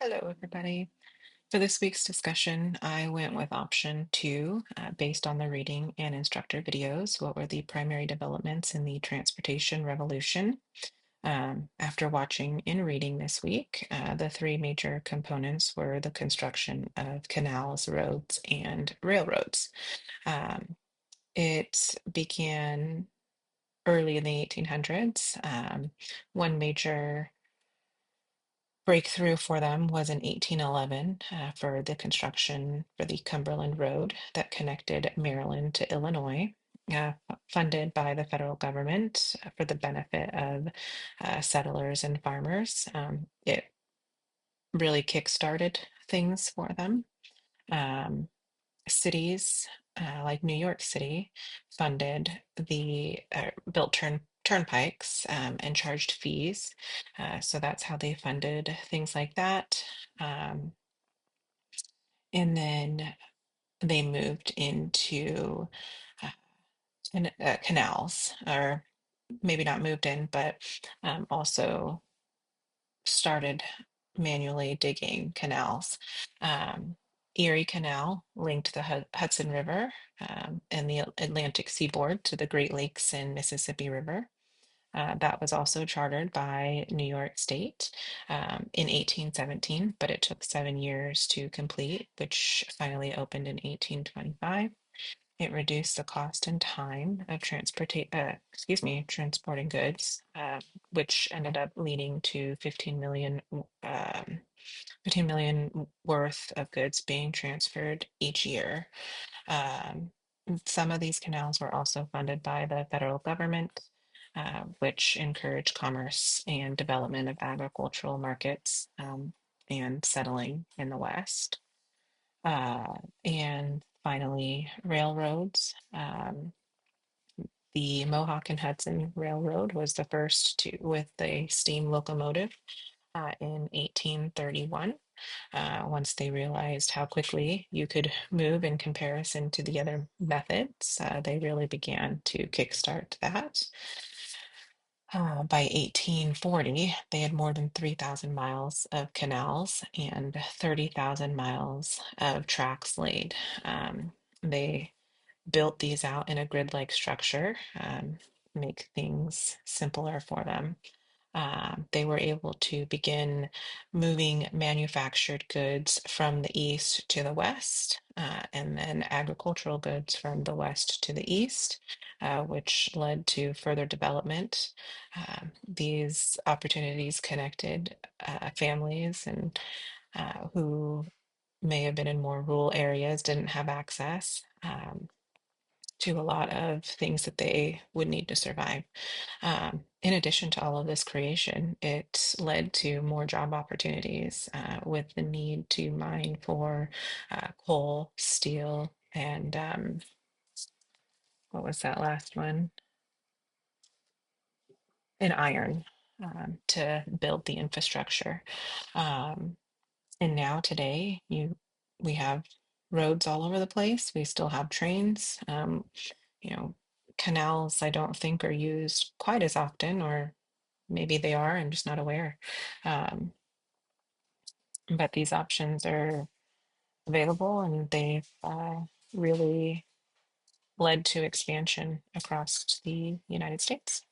Hello, everybody. For this week's discussion, I went with option two, based on the reading and instructor videos. What were the primary developments in the transportation revolution? After watching and reading this week, the three major components were the construction of canals, roads, and railroads. Um, it began early in the 1800s. One major breakthrough for them was in 1811 for the construction for the Cumberland Road that connected Maryland to Illinois, funded by the federal government for the benefit of settlers and farmers. It really kick-started things for them. Um, Cities like New York City funded the built turnpikes and charged fees. So that's how they funded things like that. Um, and then they moved into uh, canals, or maybe not moved in, but also started manually digging canals. Um, Erie Canal linked the Hudson River and the Atlantic seaboard to the Great Lakes and Mississippi River. That was also chartered by New York State in 1817, but it took 7 years to complete, which finally opened in 1825. It reduced the cost and time of transporting goods, which ended up leading to 15 million worth of goods being transferred each year. Um, some of these canals were also funded by the federal government, which encouraged commerce and development of agricultural markets and settling in the West. And finally, railroads. The Mohawk and Hudson Railroad was the first to with a steam locomotive in 1831. Once they realized how quickly you could move in comparison to the other methods, they really began to kickstart that. By 1840, they had more than 3,000 miles of canals and 30,000 miles of tracks laid. They built these out in a grid-like structure, make things simpler for them. They were able to begin moving manufactured goods from the east to the west, and then agricultural goods from the west to the east, which led to further development. These opportunities connected families and who may have been in more rural areas, didn't have access to a lot of things that they would need to survive. In addition to all of this creation, it led to more job opportunities with the need to mine for coal, steel, and what was that last one? And iron to build the infrastructure. Um, and now today, we have roads all over the place. We still have trains. You know, canals I don't think are used quite as often, or maybe they are, I'm just not aware. Um, but these options are available and they've really led to expansion across the United States.